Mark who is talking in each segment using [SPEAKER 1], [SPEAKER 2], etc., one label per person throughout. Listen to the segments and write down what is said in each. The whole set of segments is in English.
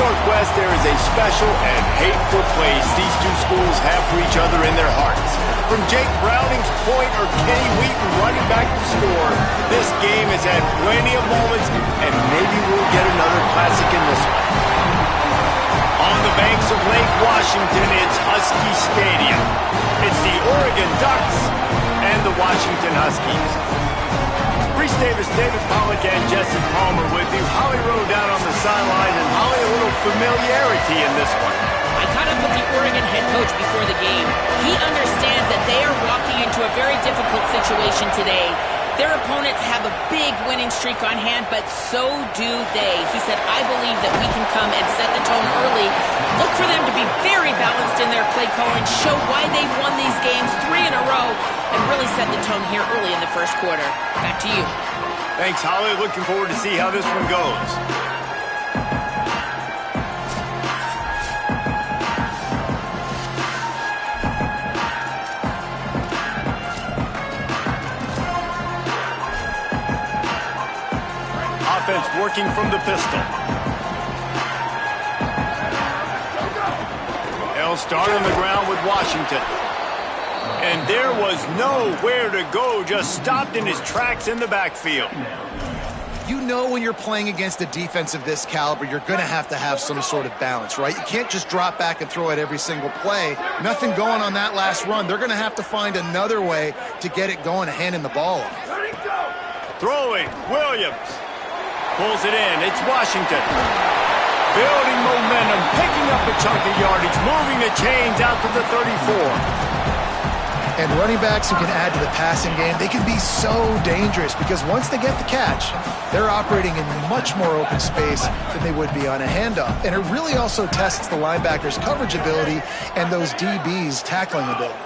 [SPEAKER 1] Northwest, there is a special and hateful place these two schools have for each other in their hearts. From Jake Browning's point or Kenny Wheaton running back to score, this game has had plenty of moments, and maybe we'll get another classic in this one. On the banks of Lake Washington, it's Husky Stadium. It's the Oregon Ducks and the Washington Huskies. Reese Davis, David Pollack, and Jesse Palmer with you. Holly Rowe down on the sideline, and Holly, a little familiarity in this one.
[SPEAKER 2] I caught up with the Oregon head coach before the game. He understands that they are walking into a very difficult situation today. Their opponents have a big winning streak on hand, but so do they. He said, I believe that we can come and set the tone early. Look for them to be very balanced in their play calling, show why they've won these games 3 in a row, and really set the tone here early in the first quarter. Back to you.
[SPEAKER 1] Thanks, Holly. Looking forward to see how this one goes. Offense working from the pistol. They'll start on the ground with Washington. And there was nowhere to go, just stopped in his tracks in the backfield.
[SPEAKER 3] You know when you're playing against a defense of this caliber, you're going to have some sort of balance, right? You can't just drop back and throw it every single play. Nothing going on that last run. They're going to have to find another way to get it going and handing the ball off.
[SPEAKER 1] Throwing, Williams. Pulls it in. It's Washington. Building momentum, picking up a chunk of yardage, moving the chains out to the 34.
[SPEAKER 3] And running backs who can add to the passing game, they can be so dangerous because once they get the catch, they're operating in much more open space than they would be on a handoff. And it really also tests the linebackers' coverage ability and those DBs' tackling ability.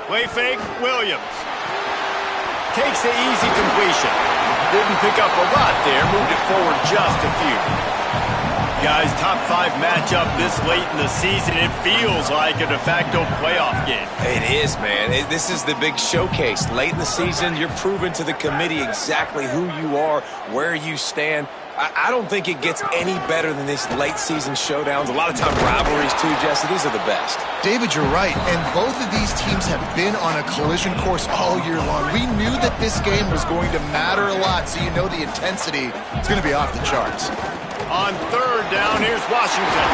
[SPEAKER 1] Play fake, Williams. Takes the easy completion. Didn't pick up a lot there, moved it forward just a few. Guys, top 5 matchup this late in the season. It feels like a de facto playoff game.
[SPEAKER 4] It is, man. This is the big showcase. Late in the season, you're proving to the committee exactly who you are, where you stand. I don't think it gets any better than these late season showdowns. A lot of time rivalries too, Jesse. These are the best.
[SPEAKER 3] David, you're right. And both of these teams have been on a collision course all year long. We knew that this game was going to matter a lot, so you know the intensity is going to be off the charts.
[SPEAKER 1] On third down, here's Washington.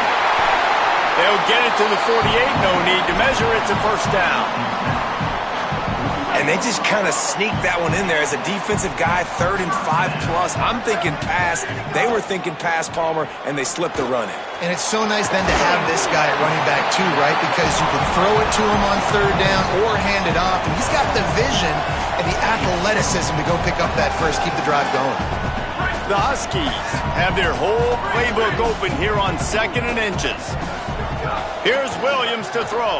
[SPEAKER 1] They'll get it to the 48. No need to measure. It's a first down.
[SPEAKER 4] And they just kind of sneaked that one in there as a defensive guy, 3rd and 5+. I'm thinking pass. They were thinking pass, Palmer, and they slipped the run in.
[SPEAKER 3] And it's so nice then to have this guy at running back too, right? Because you can throw it to him on 3rd down or hand it off. And he's got the vision and the athleticism to go pick up that first, keep the drive going.
[SPEAKER 1] The Huskies have their whole playbook open here on 2nd and inches. Here's Williams to throw.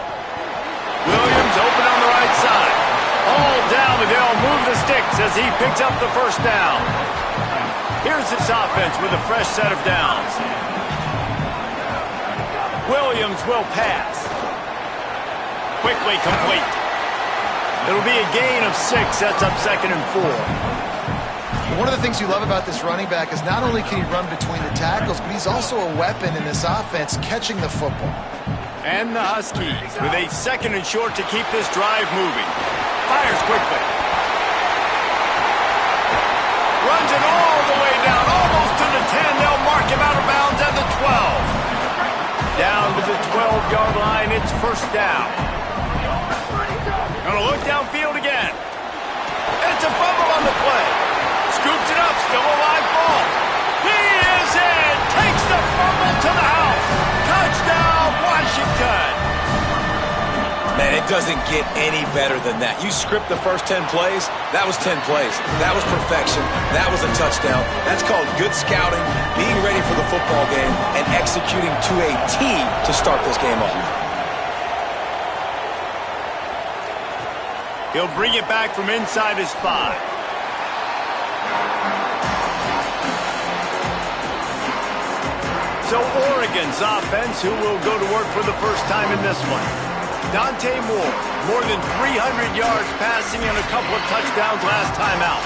[SPEAKER 1] Williams open on the right side. All down, but they'll move the sticks as he picks up the first down. Here's his offense with a fresh set of downs. Williams will pass. Quickly complete. It'll be a gain of 6. Sets up 2nd and 4.
[SPEAKER 3] One of the things you love about this running back is not only can he run between the tackles, but he's also a weapon in this offense catching the football.
[SPEAKER 1] And the Huskies with a 2nd and short to keep this drive moving. Fires quickly. Runs it all the way down, almost to the 10. They'll mark him out of bounds at the 12. Down to the 12-yard line, it's first down. Gonna look downfield again. It's a fumble on the play. Scoops it up, still a live ball. He is in, takes the fumble to the house. Touchdown, Washington.
[SPEAKER 4] Man, it doesn't get any better than that. You script the first 10 plays, that was 10 plays. That was perfection. That was a touchdown. That's called good scouting, being ready for the football game, and executing to a T to start this game off.
[SPEAKER 1] He'll bring it back from inside his 5. So Oregon's offense, who will go to work for the first time in this one. Dante Moore, more than 300 yards passing and a couple of touchdowns last time out.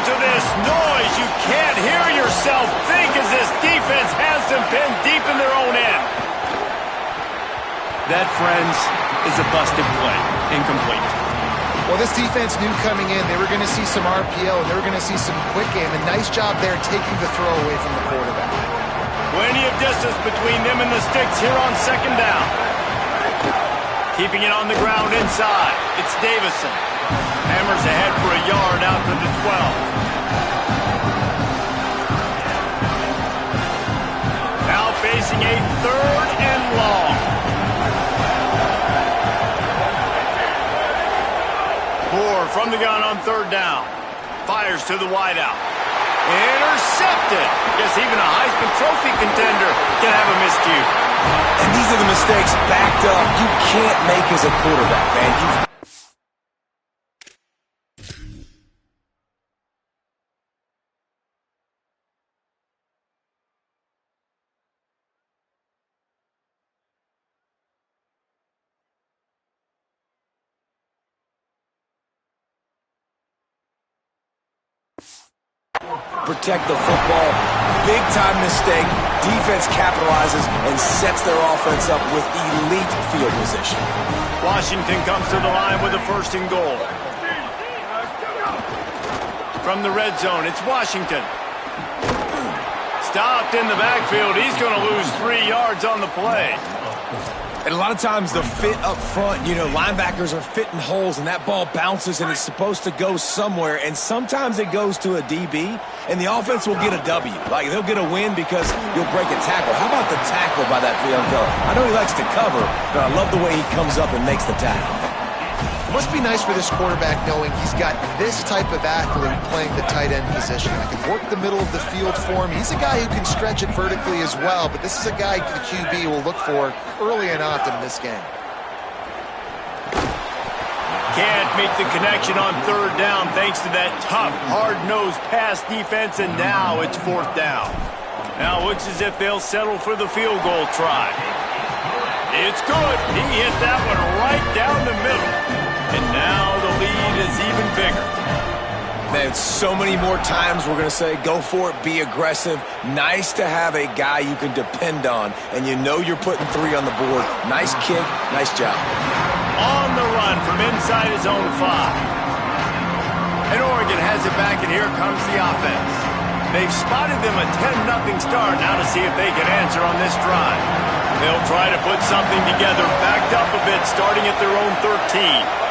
[SPEAKER 1] to this noise. You can't hear yourself think as this defense has them pinned deep in their own end. That, friends, is a busted play. Incomplete.
[SPEAKER 3] Well, this defense knew coming in they were going to see some RPO and they were going to see some quick game. And nice job there taking the throw away from the quarterback.
[SPEAKER 1] Plenty of distance between them and the sticks here on second down. Keeping it on the ground inside. It's Davison. Hammers ahead for a yard out to the 12. Now facing a 3rd and long. Moore from the gun on 3rd down. Fires to the wideout. Intercepted. Guess even a Heisman Trophy contender can have a miscue.
[SPEAKER 4] And these are the mistakes backed up you can't make as a quarterback, man. Protect the football. Big-time mistake. Defense capitalizes and sets their offense up with elite field position.
[SPEAKER 1] Washington comes to the line with a 1st and goal. From the red zone, it's Washington. Stopped in the backfield. He's going to lose 3 yards on the play.
[SPEAKER 4] And a lot of times the fit up front, linebackers are fitting holes and that ball bounces and it's supposed to go somewhere. And sometimes it goes to a DB and the offense will get a W. Like they'll get a win because you'll break a tackle. How about the tackle by that young fella? I know he likes to cover, but I love the way he comes up and makes the tackle.
[SPEAKER 3] It must be nice for this quarterback knowing he's got this type of athlete playing the tight end position. That can work the middle of the field for him. He's a guy who can stretch it vertically as well, but this is a guy the QB will look for early and often in this game.
[SPEAKER 1] Can't make the connection on 3rd down thanks to that tough, hard-nosed pass defense, and now it's 4th down. Now it looks as if they'll settle for the field goal try. It's good. He hit that one right down the middle. And now the lead is even bigger.
[SPEAKER 4] Man, so many more times we're going to say, go for it, be aggressive. Nice to have a guy you can depend on, and you're putting 3 on the board. Nice kick, nice job.
[SPEAKER 1] On the run from inside his own 5. And Oregon has it back, and here comes the offense. They've spotted them a 10-0 start. Now to see if they can answer on this drive. They'll try to put something together, backed up a bit, starting at their own 13.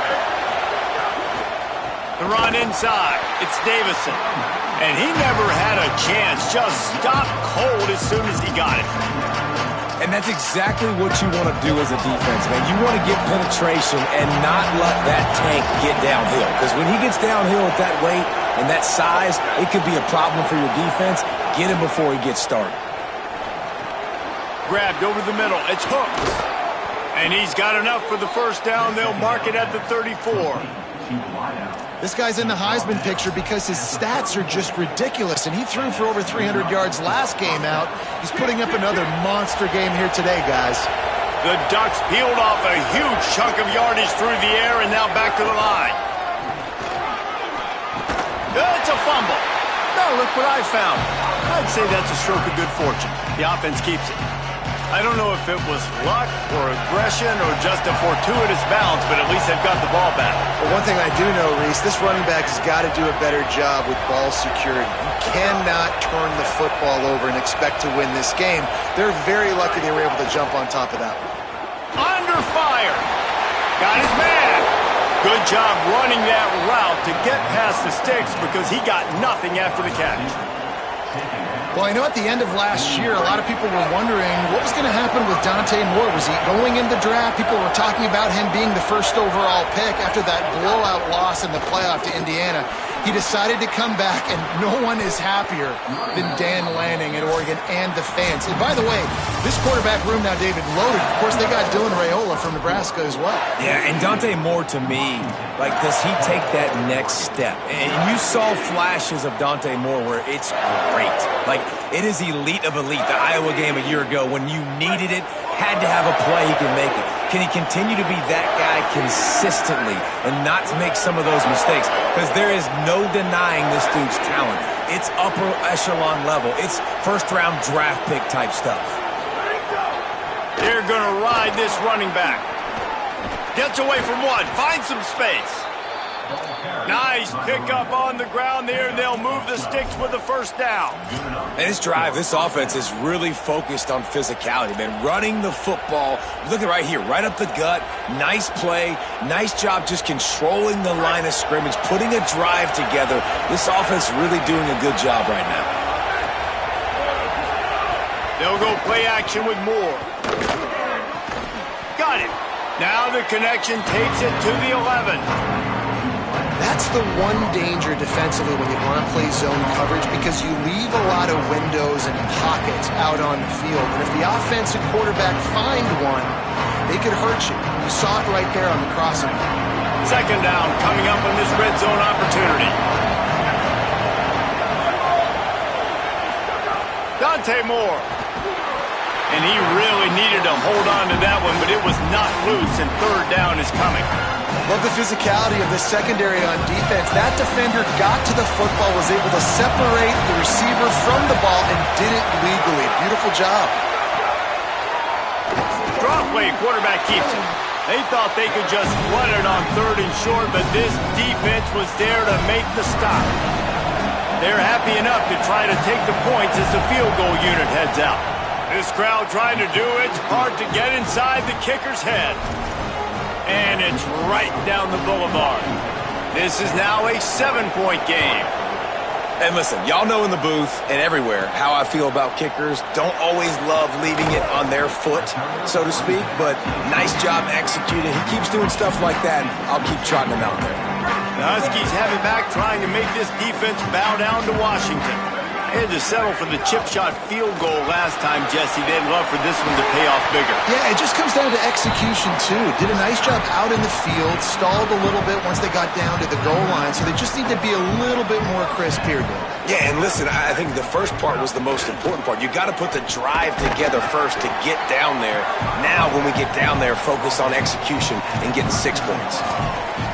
[SPEAKER 1] The run inside. It's Davison. And he never had a chance. Just stopped cold as soon as he got it.
[SPEAKER 4] And that's exactly what you want to do as a defense, man. You want to get penetration and not let that tank get downhill. Because when he gets downhill at that weight and that size, it could be a problem for your defense. Get him before he gets started.
[SPEAKER 1] Grabbed over the middle. It's Hooks. And he's got enough for the 1st down. They'll mark it at the 34.
[SPEAKER 3] This guy's in the Heisman picture because his stats are just ridiculous, and he threw for over 300 yards last game out. He's putting up another monster game here today, guys.
[SPEAKER 1] The Ducks peeled off a huge chunk of yardage through the air and now back to the line. It's a fumble. Now look what I found. I'd say that's a stroke of good fortune. The offense keeps it. I don't know if it was luck or aggression or just a fortuitous bounce, but at least they've got the ball back.
[SPEAKER 3] Well, one thing I do know, Reese, this running back has got to do a better job with ball security. You cannot turn the football over and expect to win this game. They're very lucky they were able to jump on top of that one.
[SPEAKER 1] Under fire. Got his man. Good job running that route to get past the sticks because he got nothing after the catch.
[SPEAKER 3] Well, I know at the end of last year, a lot of people were wondering what was going to happen with Dante Moore. Was he going in the draft? People were talking about him being the 1st overall pick after that blowout loss in the playoff to Indiana. He decided to come back, and no one is happier than Dan Lanning at Oregon and the fans. And by the way, this quarterback room now, David, loaded. Of course, they got Dylan Raiola from Nebraska as well.
[SPEAKER 4] Yeah, and Dante Moore, to me, does he take that next step? And you saw flashes of Dante Moore where it's great. It is elite of elite. The Iowa game a year ago, when you needed it, had to have a play, he can make it. Can he continue to be that guy consistently and not to make some of those mistakes? Because there is no denying this dude's talent. It's upper echelon level. It's first-round draft pick type stuff.
[SPEAKER 1] They're going to ride this running back. Gets away from one. Finds some space. Nice pickup on the ground there, and they'll move the sticks with the first down.
[SPEAKER 4] And this drive, this offense is really focused on physicality, man. Running the football. Look at right here, right up the gut. Nice play. Nice job just controlling the line of scrimmage, putting a drive together. This offense really doing a good job right now.
[SPEAKER 1] They'll go play action with Moore. Got it. Now the connection takes it to the 11.
[SPEAKER 3] That's the one danger defensively when you want to play zone coverage, because you leave a lot of windows and pockets out on the field. And if the offensive quarterback find one, they could hurt you. You saw it right there on the crossing.
[SPEAKER 1] Second down coming up on this red zone opportunity. Dante Moore. And he really needed to hold on to that one, but it was not loose, and third down is coming.
[SPEAKER 3] Love the physicality of the secondary on defense. That defender got to the football, was able to separate the receiver from the ball, and did it legally. Beautiful job.
[SPEAKER 1] Drop play, quarterback keeps it. They thought they could just run it on third and short, but this defense was there to make the stop. They're happy enough to try to take the points as the field goal unit heads out. This crowd trying to do its part to get inside the kicker's head. And it's right down the boulevard. This is now a 7-point game.
[SPEAKER 4] And listen, y'all know in the booth and everywhere how I feel about kickers. Don't always love leaving it on their foot, so to speak, but nice job executing. He keeps doing stuff like that, and I'll keep trotting him out there.
[SPEAKER 1] The Huskies have it back, trying to make this defense bow down to Washington. They had to settle for the chip shot field goal last time, Jesse. They'd love for this one to pay off bigger.
[SPEAKER 3] Yeah, it just comes down to execution, too. Did a nice job out in the field, stalled a little bit once they got down to the goal line, so they just need to be a little bit more crisp here, Dave.
[SPEAKER 4] Yeah, and listen, I think the first part was the most important part. You got to put the drive together first to get down there. Now, when we get down there, focus on execution and getting 6 points.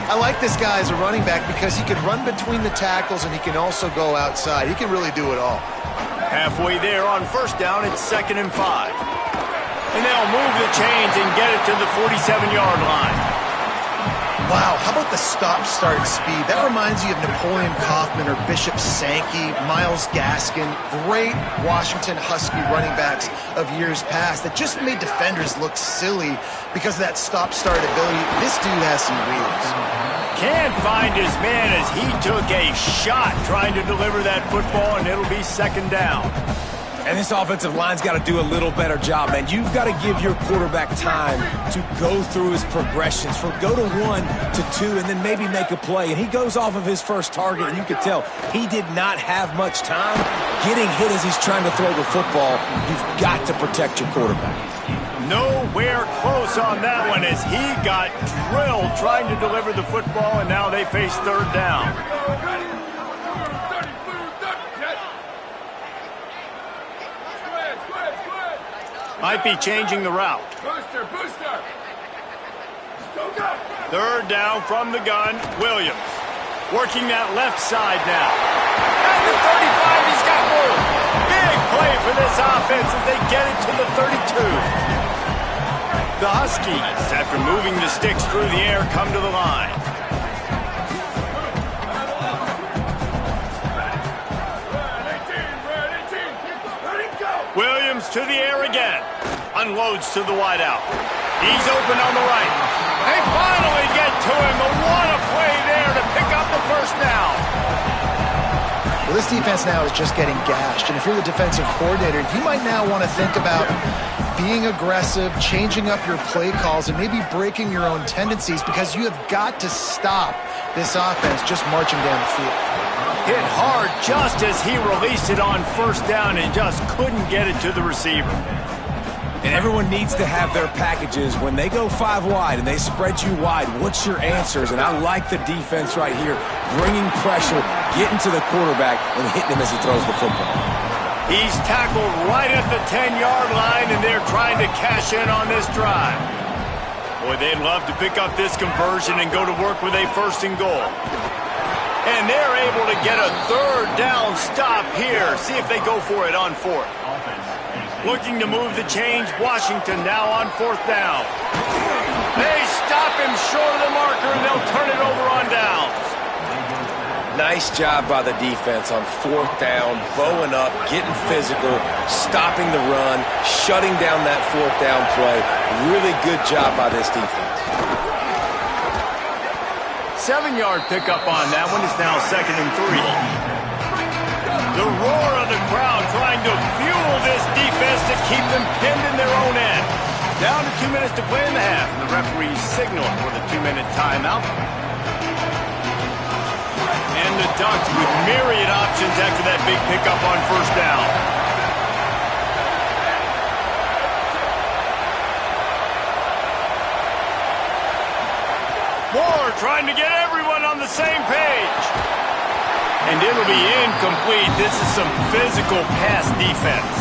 [SPEAKER 3] I like this guy as a running back because he can run between the tackles and he can also go outside. He can really do it all.
[SPEAKER 1] Halfway there on first down, it's 2nd and 5. And they'll move the chains and get it to the 47-yard line.
[SPEAKER 3] Wow, how about the stop-start speed? That reminds you of Napoleon Kaufman or Bishop Sankey, Myles Gaskin, great Washington Husky running backs of years past that just made defenders look silly because of that stop-start ability. This dude has some wheels.
[SPEAKER 1] Can't find his man as he took a shot trying to deliver that football, and it'll be 2nd down.
[SPEAKER 4] And this offensive line's got to do a little better job, man. You've got to give your quarterback time to go through his progressions, from go to 1 to 2, and then maybe make a play. And he goes off of his first target, and you could tell he did not have much time getting hit as he's trying to throw the football. You've got to protect your quarterback.
[SPEAKER 1] Nowhere close on that one as he got drilled trying to deliver the football, and now they face 3rd down. Might be changing the route.
[SPEAKER 5] Booster!
[SPEAKER 1] 3rd down from the gun, Williams. Working that left side now. At the 35, he's got room. Big play for this offense as they get it to the 32. The Huskies, after moving the sticks through the air, come to the line. Williams to the air again. Unloads to the wideout. He's open on the right. They finally get to him, but what a play there to pick up the first down.
[SPEAKER 3] Well, this defense now is just getting gashed, and if you're the defensive coordinator, you might now want to think about being aggressive, changing up your play calls, and maybe breaking your own tendencies, because you have got to stop this offense just marching down the field.
[SPEAKER 1] Hit hard just as he released it on first down and just couldn't get it to the receiver.
[SPEAKER 4] And everyone needs to have their packages. When they go 5 wide and they spread you wide, what's your answers? And I like the defense right here, bringing pressure, getting to the quarterback, and hitting him as he throws the football.
[SPEAKER 1] He's tackled right at the 10-yard line, and they're trying to cash in on this drive. Boy, they'd love to pick up this conversion and go to work with a 1st and goal. And they're able to get a 3rd down stop here. See if they go for it on 4th. Looking to move the chains. Washington now on 4th down. They stop him short of the marker, and they'll turn it over on downs.
[SPEAKER 4] Nice job by the defense on 4th down, bowing up, getting physical, stopping the run, shutting down that 4th down play. Really good job by this defense.
[SPEAKER 1] 7-yard pickup on that one. Is now 2nd and 3. The roar of the crowd trying to fuel this defense to keep them pinned in their own end. Down to 2 minutes to play in the half, and the referee signal for the 2-minute timeout. And the Ducks with myriad options after that big pickup on 1st down. Moore trying to get everyone on the same page. And it'll be incomplete. This is some physical pass defense.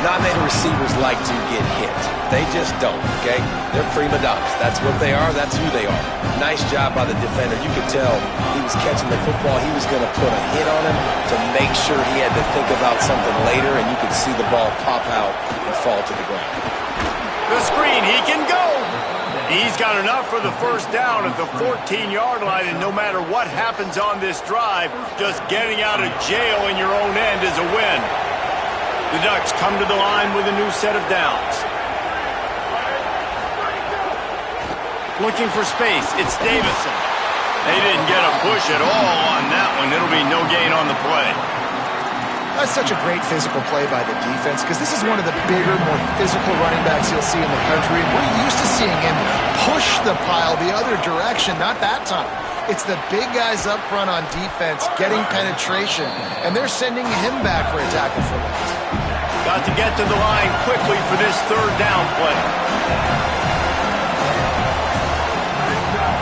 [SPEAKER 4] Not many receivers like to get hit. They just don't, okay? They're prima donnas. That's what they are. That's who they are. Nice job by the defender. You could tell he was catching the football. He was going to put a hit on him to make sure he had to think about something later, and you could see the ball pop out and fall to the ground.
[SPEAKER 1] The screen, he can go. He's got enough for the 1st down at the 14-yard line, and no matter what happens on this drive, just getting out of jail in your own end is a win. The Ducks come to the line with a new set of downs. Looking for space, it's Davison. They didn't get a push at all on that one. It'll be no gain on the play.
[SPEAKER 3] That's such a great physical play by the defense because this is one of the bigger, more physical running backs you'll see in the country. And we're used to seeing him push the pile the other direction, not that time. It's the big guys up front on defense getting penetration, and they're sending him back for a tackle for loss.
[SPEAKER 1] Got to get to the line quickly for this 3rd down play.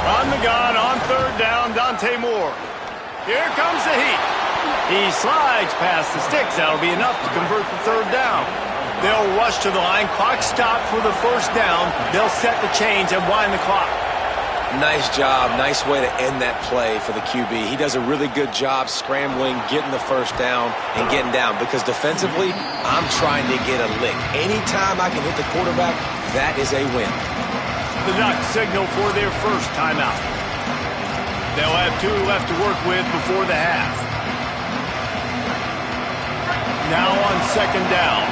[SPEAKER 1] On the gun, on 3rd down, Dante Moore. Here comes the heat. He slides past the sticks. That'll be enough to convert the 3rd down. They'll rush to the line. Clock stopped for the 1st down. They'll set the chains and wind the clock.
[SPEAKER 4] Nice job. Nice way to end that play for the QB. He does a really good job scrambling, getting the 1st down, and getting down. Because defensively, I'm trying to get a lick. Anytime I can hit the quarterback, that is a win.
[SPEAKER 1] The Ducks signal for their 1st timeout. They'll have 2 left to work with before the half. Now on 2nd down.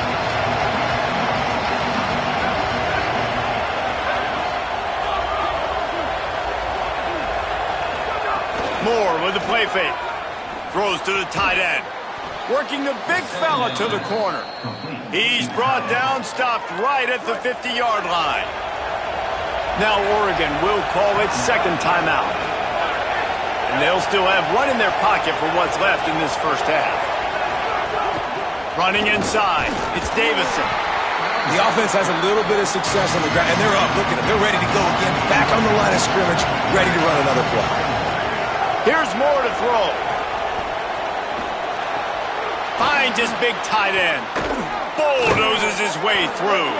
[SPEAKER 1] Moore with the play fake. Throws to the tight end. Working the big fella to the corner. He's brought down, stopped right at the 50-yard line. Now Oregon will call its 2nd timeout. And they'll still have 1 in their pocket for what's left in this 1st half. Running inside, it's Davison.
[SPEAKER 4] The offense has a little bit of success on the ground, and they're up. Look at them. They're ready to go again. Back on the line of scrimmage, ready to run another play.
[SPEAKER 1] Here's Moore to throw. Finds his big tight end. Bulldozes his way through.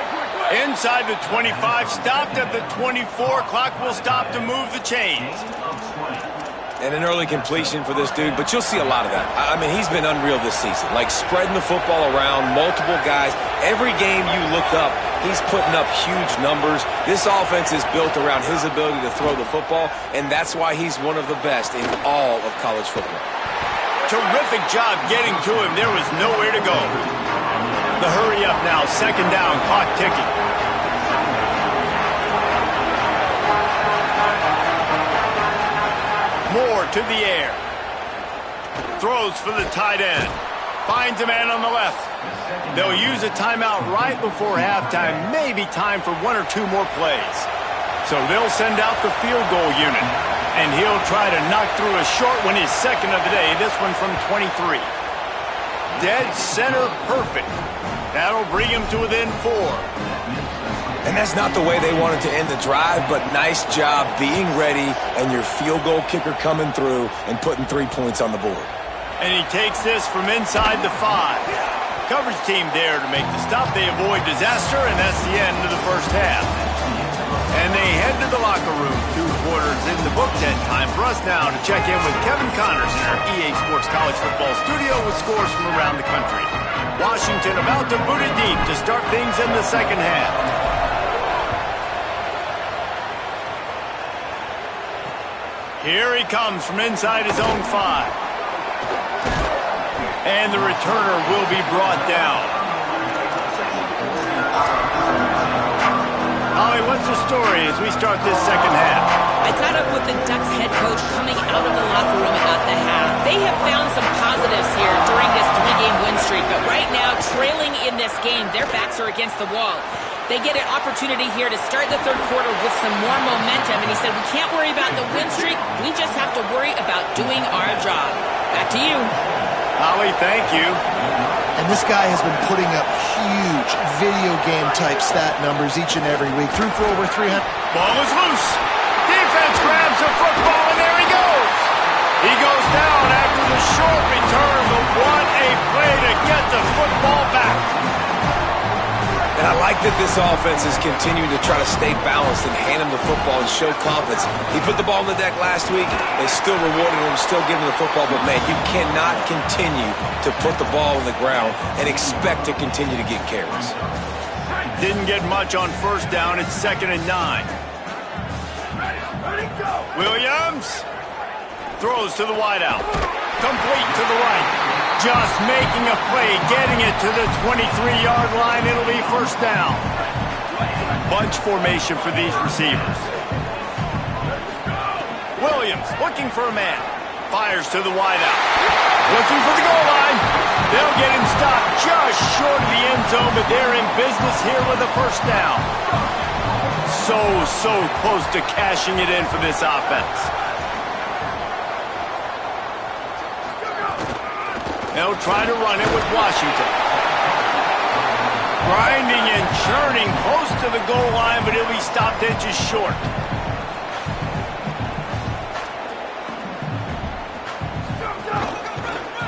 [SPEAKER 1] Inside the 25, stopped at the 24. Clock will stop to move the chains.
[SPEAKER 4] And an early completion for this dude, but you'll see a lot of that. I mean, he's been unreal this season. Like, spreading the football around, multiple guys. Every game you look up, he's putting up huge numbers. This offense is built around his ability to throw the football, and that's why he's one of the best in all of college football.
[SPEAKER 1] Terrific job getting to him. There was nowhere to go. The hurry up now, 2nd down, clock ticking. Moore to the air. Throws for the tight end. Finds a man on the left. They'll use a timeout right before halftime. Maybe time for 1 or 2 more plays. So they'll send out the field goal unit. And he'll try to knock through a short one, his 2nd of the day. This one from 23. Dead center perfect. That'll bring him to within 4.
[SPEAKER 4] And that's not the way they wanted to end the drive, but nice job being ready and your field goal kicker coming through and putting 3 points on the board.
[SPEAKER 1] And he takes this from inside the 5. Coverage team there to make the stop. They avoid disaster, and that's the end of the 1st half. And they head to the locker room. 2 quarters in the book. Time for us now to check in with Kevin Connors in our EA Sports College Football studio with scores from around the country. Washington about to boot it deep to start things in the second half. Here he comes from inside his own 5. And the returner will be brought down. Holly, what's the story as we start this second half?
[SPEAKER 2] I caught up with the Ducks head coach coming out of the locker room about the half. They have found some positives here during this 3-game win streak, but right now, trailing in this game, their backs are against the wall. They get an opportunity here to start the third quarter with some more momentum, and he said, we can't worry about the win streak, we just have to worry about doing our job. Back to you.
[SPEAKER 1] Holly, thank you.
[SPEAKER 3] And this guy has been putting up huge video game type stat numbers each and every week. Threw for over 300.
[SPEAKER 1] Ball is loose. Defense grabs the football, and there he goes. He goes down after the short return, but what a play to get the football back.
[SPEAKER 4] And I like that this offense is continuing to try to stay balanced and hand him the football and show confidence. He put the ball on the deck last week. They still rewarded him, still giving him the football. But, man, you cannot continue to put the ball on the ground and expect to continue to get carries.
[SPEAKER 1] Didn't get much on first down. It's 2nd and 9. Williams throws to the wideout. Complete to the right. Just making a play, getting it to the 23-yard line. It'll be first down. Bunch formation for these receivers. Williams looking for a man. Fires to the wideout. Looking for the goal line. They'll get him stopped just short of the end zone, but they're in business here with a first down. So close to cashing it in for this offense. They'll try to run it with Washington. Grinding and churning close to the goal line, but he'll be stopped inches short.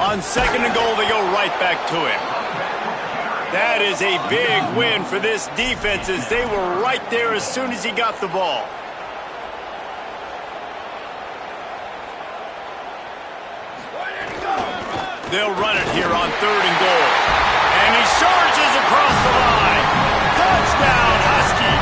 [SPEAKER 1] On 2nd and goal, they go right back to him. That is a big win for this defense as they were right there as soon as he got the ball. They'll run it here on 3rd and goal. And he charges across the line. Touchdown, Husky.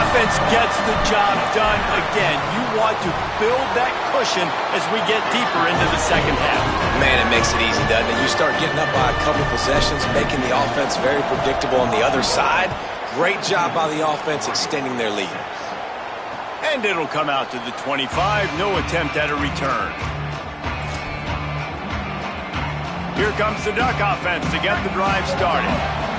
[SPEAKER 1] Offense gets the job done again. You want to build that cushion as we get deeper into the second half.
[SPEAKER 4] Man, it makes it easy, doesn't it? You start getting up by a couple possessions, making the offense very predictable on the other side. Great job by the offense extending their lead.
[SPEAKER 1] And it'll come out to the 25. No attempt at a return. Here comes the Duck offense to get the drive started.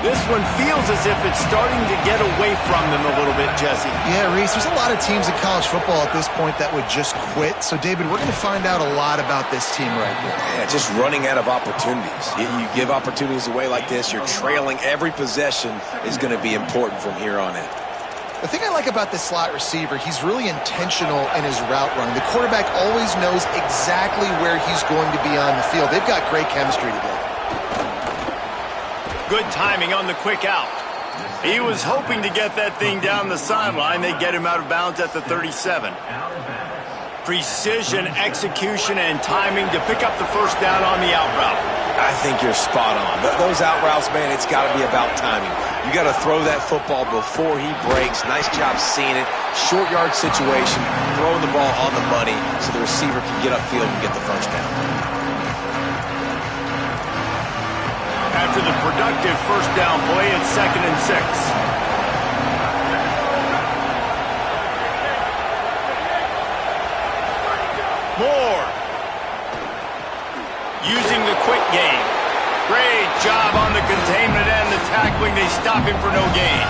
[SPEAKER 1] This one feels as if it's starting to get away from them a little bit, Jesse.
[SPEAKER 3] Yeah, Reese, there's a lot of teams in college football at this point that would just quit. So, David, we're going to find out a lot about this team right here.
[SPEAKER 4] Yeah, just running out of opportunities. You give opportunities away like this, you're trailing. Every possession is going to be important from here on in.
[SPEAKER 3] The thing I like about this slot receiver, he's really intentional in his route running. The quarterback always knows exactly where he's going to be on the field. They've got great chemistry together.
[SPEAKER 1] Good timing on the quick out. He was hoping to get that thing down the sideline. They get him out of bounds at the 37. Precision, execution, and timing to pick up the first down on the out route.
[SPEAKER 4] I think you're spot on. Those out routes, man, it's got to be about timing. You got to throw that football before he breaks. Nice job seeing it. Short yard situation, throwing the ball on the money so the receiver can get upfield and get the first down.
[SPEAKER 1] After the productive first down play, it's 2nd and 6. Moore. Using the quick game. Great job on the containment and the tackling. They stop him for no gain.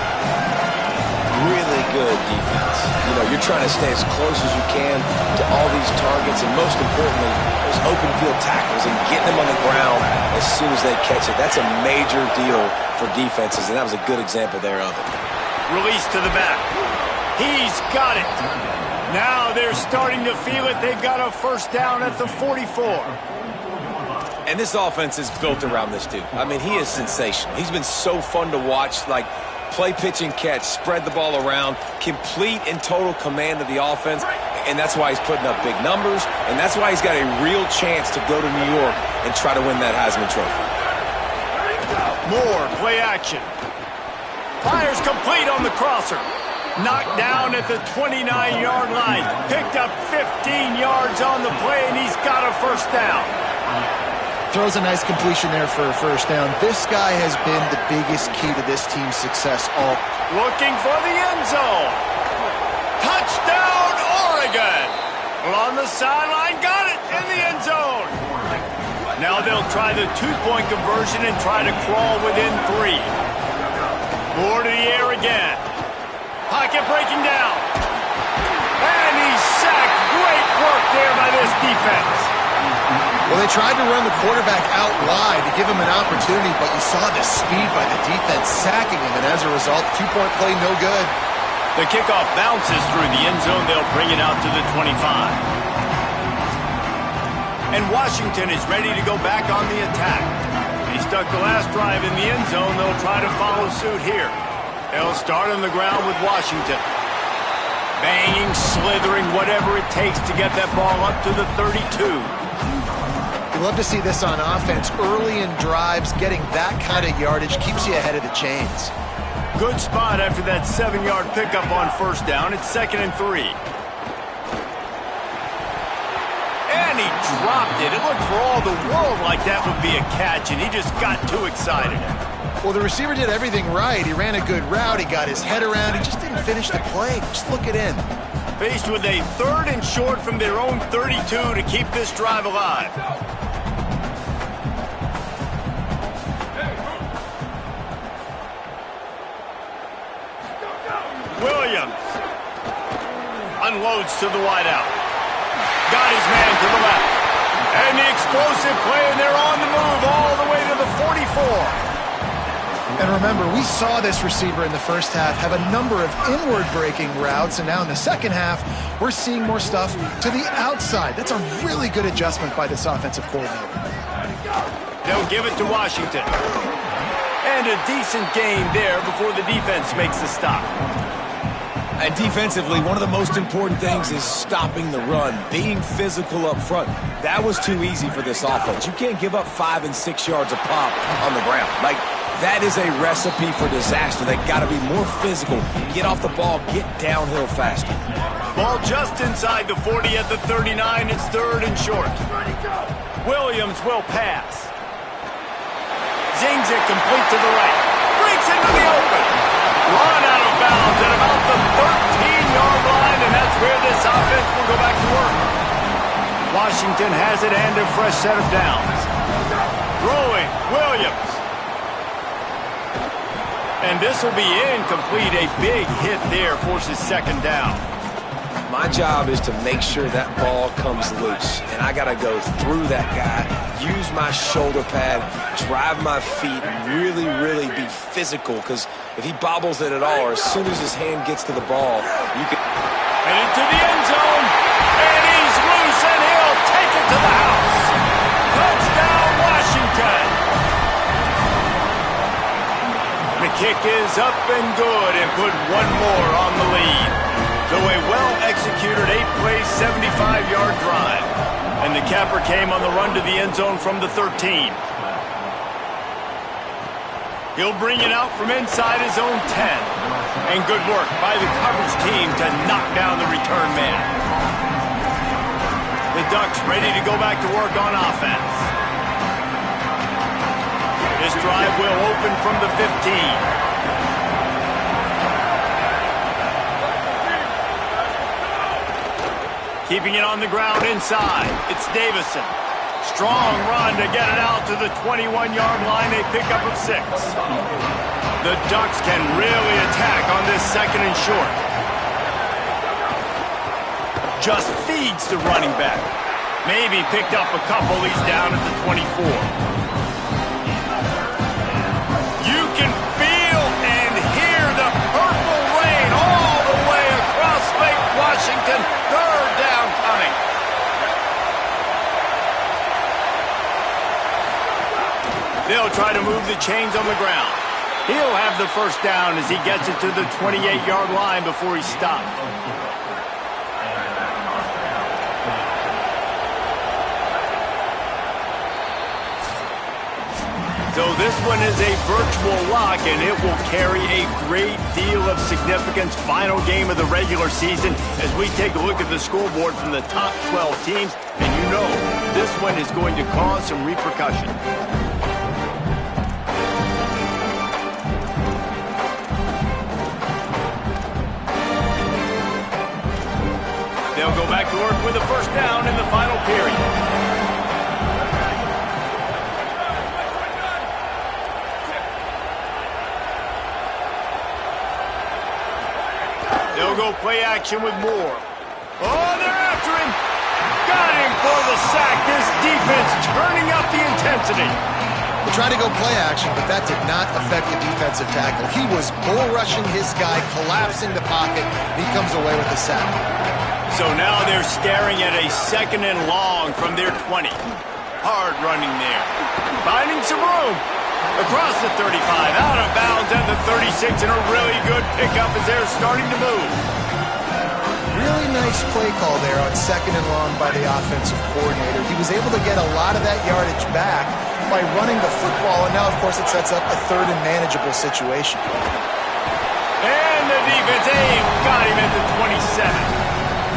[SPEAKER 4] Really good defense. You know, you're trying to stay as close as you can to all these targets, and most importantly, those open field tackles and getting them on the ground as soon as they catch it. That's a major deal for defenses, and that was a good example there of it.
[SPEAKER 1] Release to the back. He's got it. Now they're starting to feel it. They've got a first down at the 44.
[SPEAKER 4] And this offense is built around this dude. I mean, he is sensational. He's been so fun to watch, like, Play, pitch, and catch. Spread the ball around. Complete and total command of the offense. And that's why he's putting up big numbers. And that's why he's got a real chance to go to New York and try to win that Heisman Trophy.
[SPEAKER 1] More play action. Fires complete on the crosser. Knocked down at the 29-yard line. Picked up 15 yards on the play, and he's got a first down.
[SPEAKER 3] Throws a nice completion there for a first down. This guy has been the biggest key to this team's success all.
[SPEAKER 1] Looking for the end zone. Touchdown, Oregon. Well, on the sideline, got it in the end zone. Now they'll try the two-point conversion and try to crawl within 3. More to the air again. Pocket breaking down. And he's sacked. Great work there by this defense.
[SPEAKER 3] Well, they tried to run the quarterback out wide to give him an opportunity, but you saw the speed by the defense sacking him, and as a result, two-point play no good.
[SPEAKER 1] The kickoff bounces through the end zone. They'll bring it out to the 25. And Washington is ready to go back on the attack. He stuck the last drive in the end zone. They'll try to follow suit here. They'll start on the ground with Washington. Banging, slithering, whatever it takes to get that ball up to the 32.
[SPEAKER 3] You love to see this on offense. Early in drives, getting that kind of yardage keeps you ahead of the chains.
[SPEAKER 1] Good spot after that 7-yard pickup on first down. It's 2nd and 3. And he dropped it. It looked for all the world like that would be a catch, and he just got too excited.
[SPEAKER 3] Well, the receiver did everything right. He ran a good route. He got his head around. He just didn't finish the play. Just look it in.
[SPEAKER 1] Faced with a 3rd and short from their own 32 to keep this drive alive. Williams unloads to the wideout. Got his man to the left. And the explosive play, and they're on the move all the way to the 44.
[SPEAKER 3] And remember, we saw this receiver in the first half have a number of inward-breaking routes, and now in the second half, we're seeing more stuff to the outside. That's a really good adjustment by this offensive coordinator.
[SPEAKER 1] They'll give it to Washington. And a decent gain there before the defense makes the stop.
[SPEAKER 4] And defensively, one of the most important things is stopping the run, being physical up front. That was too easy for this offense. You can't give up 5 and 6 yards a pop on the ground. Like, that is a recipe for disaster. They got to be more physical, get off the ball, get downhill faster.
[SPEAKER 1] Ball just inside the 40 at the 39. It's 3rd and short. Williams will pass. Zings it complete to the right. Breaks into the open. Run out of bounds at about the 13-yard line, and that's where this offense will go back to work. Washington has it and a fresh set of downs. Throwing, Williams. And this will be incomplete. A big hit there forces 2nd down.
[SPEAKER 4] My job is to make sure that ball comes loose, and I got to go through that guy, use my shoulder pad, drive my feet, and really, really be physical, because if he bobbles it at all, or as soon as his hand gets to the ball, you can...
[SPEAKER 1] And into the end zone, and he's loose, and he'll take it to the house. Touchdown, Washington. The kick is up and good, and put one more on the lead. So a well-executed 8-play, 75-yard drive. And the capper came on the run to the end zone from the 13. He'll bring it out from inside his own 10. And good work by the coverage team to knock down the return man. The Ducks ready to go back to work on offense. This drive will open from the 15. Keeping it on the ground inside. It's Davison. Strong run to get it out to the 21-yard line. A pickup of 6. The Ducks can really attack on this 2nd and short. Just feeds the running back. Maybe picked up a couple. He's down at the 24. You can feel and hear the purple rain all the way across Lake Washington. 3rd down coming. They'll try to move the chains on the ground. He'll have the first down as he gets it to the 28-yard line before he stopped. So this one is a virtual lock, and it will carry a great deal of significance. Final game of the regular season as we take a look at the scoreboard from the top 12 teams. And you know this one is going to cause some repercussion. They'll go back to work with a first down in the final period. They'll go play action with Moore. Oh, they're after him. Got him for the sack. This defense turning up the intensity.
[SPEAKER 3] They tried to go play action, but that did not affect the defensive tackle. He was bull rushing his guy, collapsing the pocket. He comes away with the sack.
[SPEAKER 1] So now they're staring at a 2nd and long from their 20. Hard running there. Finding some room. Across the 35, out of bounds at the 36, and a really good pickup as they're starting to move.
[SPEAKER 3] Really nice play call there on 2nd and long by the offensive coordinator. He was able to get a lot of that yardage back by running the football, and now, of course, it sets up a 3rd and manageable situation.
[SPEAKER 1] And the defense got him at the 27.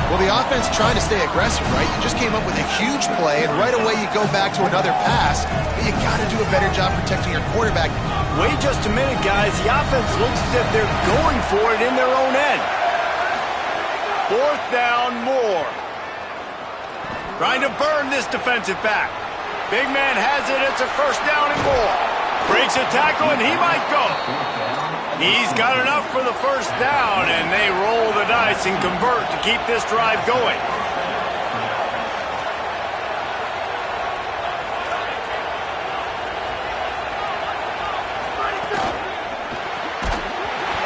[SPEAKER 3] Well, the offense trying to stay aggressive, right? You just came up with a huge play, and right away you go back to another pass, but you got to do a better job protecting your quarterback.
[SPEAKER 1] Wait just a minute, guys. The offense looks as if they're going for it in their own end. 4th down, Moore. Trying to burn this defensive back. Big man has it. It's a first down and more. Breaks a tackle, and he might go. He's got enough for the first down, and they roll the dice and convert to keep this drive going.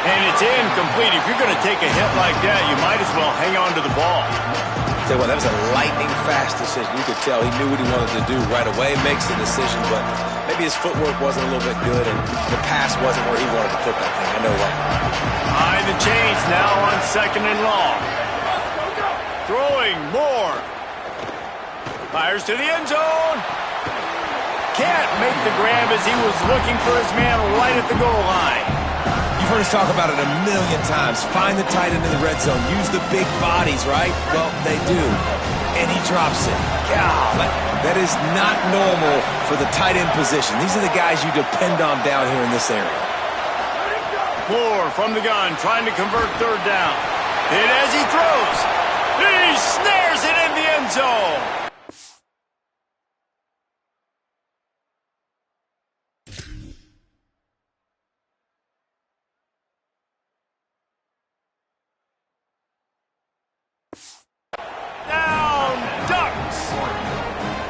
[SPEAKER 1] And it's incomplete. If you're going to take a hit like that, you might as well hang on to the ball.
[SPEAKER 4] Tell you what, that was a lightning-fast decision. You could tell he knew what he wanted to do right away, makes the decision, but maybe his footwork wasn't a little bit good, and the pass wasn't where he wanted to put that thing. I know that.
[SPEAKER 1] Behind the chains now on 2nd and long. Throwing Moore. Fires to the end zone. Can't make the grab as he was looking for his man right at the goal line.
[SPEAKER 4] You've heard us talk about it a million times. Find the tight end in the red zone. Use the big bodies, right? Well, they do. And he drops it. God, that is not normal for the tight end position. These are the guys you depend on down here in this area.
[SPEAKER 1] Moore from the gun, trying to convert 3rd down. Hit as he throws. He snares it in the end zone.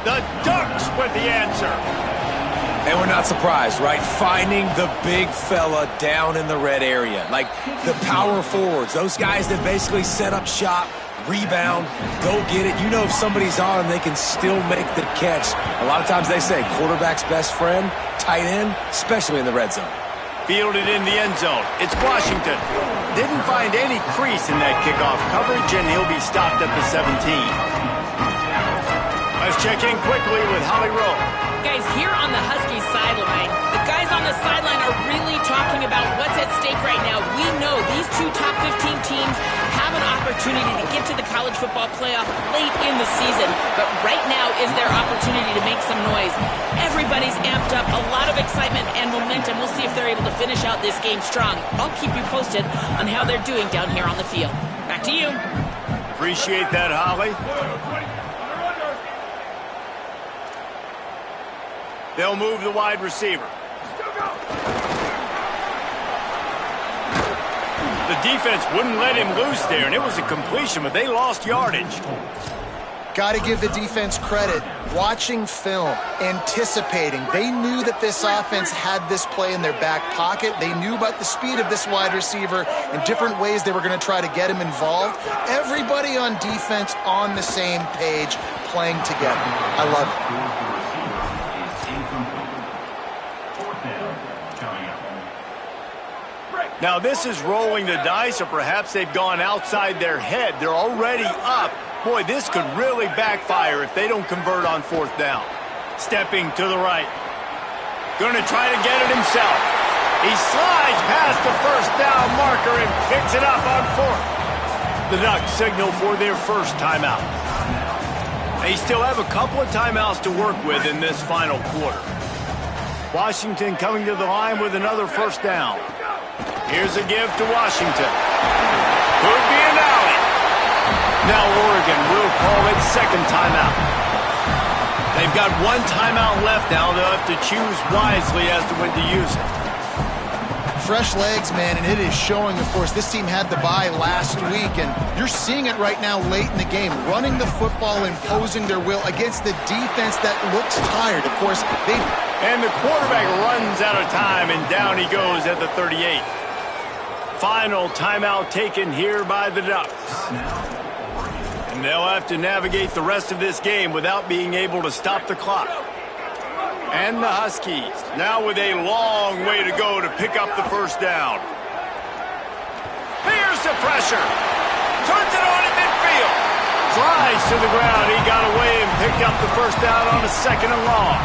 [SPEAKER 1] The Ducks with the answer.
[SPEAKER 4] And we're not surprised, right? Finding the big fella down in the red area. Like the power forwards, those guys that basically set up shop, rebound, go get it. You know if somebody's on, they can still make the catch. A lot of times they say quarterback's best friend, tight end, especially in the red zone.
[SPEAKER 1] Fielded in the end zone. It's Washington. Didn't find any crease in that kickoff coverage, and he'll be stopped at the 17. Let's check in quickly with Holly Rowe.
[SPEAKER 2] Guys, here on the Huskies sideline, the guys on the sideline are really talking about what's at stake right now. We know these 2 top 15 teams have an opportunity to get to the college football playoff late in the season, but right now is their opportunity to make some noise. Everybody's amped up, a lot of excitement and momentum. We'll see if they're able to finish out this game strong. I'll keep you posted on how they're doing down here on the field. Back to you.
[SPEAKER 1] Appreciate that, Holly. They'll move the wide receiver. The defense wouldn't let him loose there, and it was a completion, but they lost yardage.
[SPEAKER 3] Got to give the defense credit. Watching film, anticipating. They knew that this offense had this play in their back pocket. They knew about the speed of this wide receiver and different ways they were going to try to get him involved. Everybody on defense on the same page, playing together. I love it.
[SPEAKER 1] Now this is rolling the dice, or perhaps they've gone outside their head. They're already up. Boy, this could really backfire if they don't convert on fourth down. Stepping to the right. Going to try to get it himself. He slides past the first down marker and picks it up on fourth. The Ducks signal for their first timeout. They still have a couple of timeouts to work with in this final quarter. Washington coming to the line with another first down. Here's a give to Washington. Could be an alley. Now Oregon will call it second timeout. They've got one timeout left now. They'll have to choose wisely as to when to use it.
[SPEAKER 3] Fresh legs, man, and it is showing, of course. This team had the bye last week, and you're seeing it right now late in the game. Running the football, imposing their will against the defense that looks tired. Of course, they...
[SPEAKER 1] And the quarterback runs out of time, and down he goes at the 38. Final timeout taken here by the Ducks. And they'll have to navigate the rest of this game without being able to stop the clock. And the Huskies now with a long way to go to pick up the first down. Here's the pressure. Turns it on in midfield. Slides to the ground. He got away and picked up the first down on a second and long.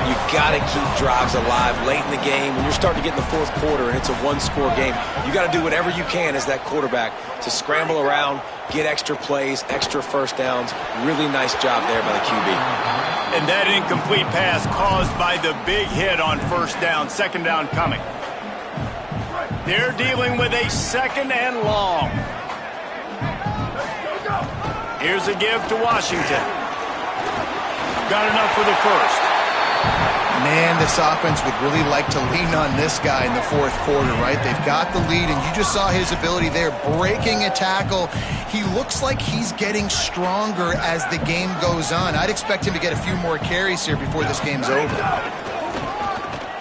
[SPEAKER 4] You got to keep drives alive late in the game. When you're starting to get in the fourth quarter and it's a one-score game, you got to do whatever you can as that quarterback to scramble around, get extra plays, extra first downs. Really nice job there by the QB.
[SPEAKER 1] And that incomplete pass caused by the big hit on first down. Second down coming. They're dealing with a second and long. Here's a give to Washington. Got enough for the first.
[SPEAKER 3] Man, this offense would really like to lean on this guy in the fourth quarter, right? They've got the lead, and you just saw his ability there, breaking a tackle. He looks like he's getting stronger as the game goes on. I'd expect him to get a few more carries here before this game's over.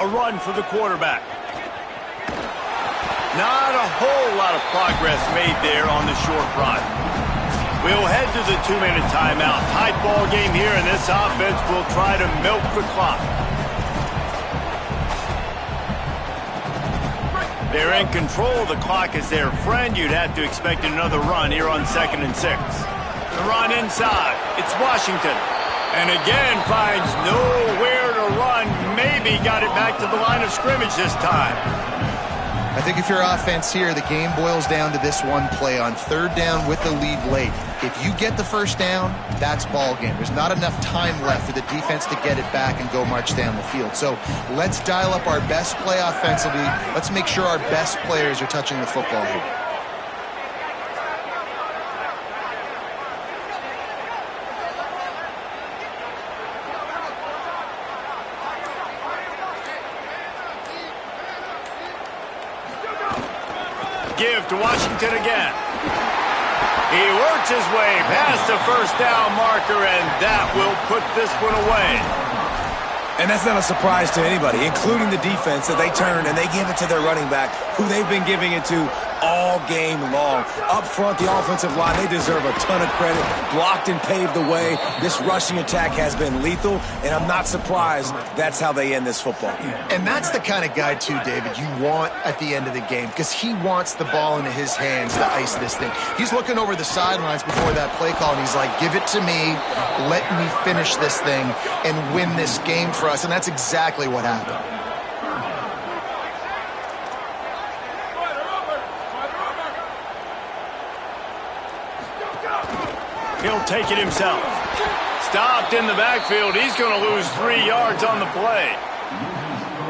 [SPEAKER 1] A run for the quarterback. Not a whole lot of progress made there on the short run. We'll head to the 2-minute timeout. Tight ball game here, and this offense will try to milk the clock. They're in control. The clock is their friend. You'd have to expect another run here on 2nd and 6. The run inside. It's Washington. And again finds nowhere to run. Maybe got it back to the line of scrimmage this time.
[SPEAKER 3] I think if you're offense here, the game boils down to this one play on third down with the lead late. If you get the first down, that's ball game. There's not enough time left for the defense to get it back and go march down the field. So let's dial up our best play offensively. Let's make sure our best players are touching the football here.
[SPEAKER 1] Give to Washington again. He works his way past the first down marker, and that will put this one away.
[SPEAKER 4] And that's not a surprise to anybody, including the defense, that they turn and they give it to their running back, who they've been giving it to all game long. Up front, the offensive line, they deserve a ton of credit. Blocked and paved the way. This rushing attack has been lethal, and I'm not surprised that's how they end this football game.
[SPEAKER 3] And that's the kind of guy, too, David, you want at the end of the game, because he wants the ball into his hands to ice this thing. He's looking over the sidelines before that play call, and he's like, give it to me, let me finish this thing, and win this game for us. And that's exactly what happened.
[SPEAKER 1] He'll take it himself. Stopped in the backfield. He's going to lose 3 yards on the play.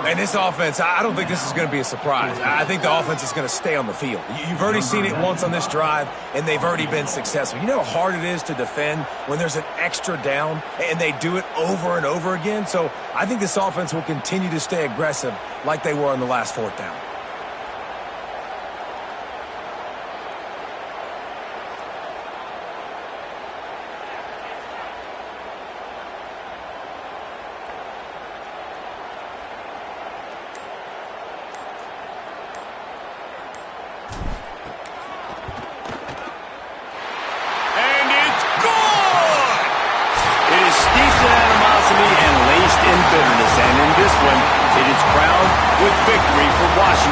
[SPEAKER 4] And this offense, I don't think this is going to be a surprise. I think the offense is going to stay on the field. You've already seen it once on this drive, and they've already been successful. You know how hard it is to defend when there's an extra down, and they do it over and over again? So I think this offense will continue to stay aggressive like they were on the last fourth down.
[SPEAKER 1] And in this one, it is crowned with victory for Washington.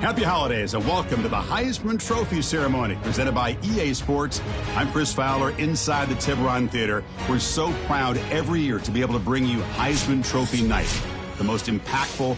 [SPEAKER 5] Happy holidays and welcome to the Heisman Trophy ceremony presented by EA Sports. I'm Chris Fowler inside the Tiburon Theater. We're so proud every year to be able to bring you Heisman Trophy night, the most impactful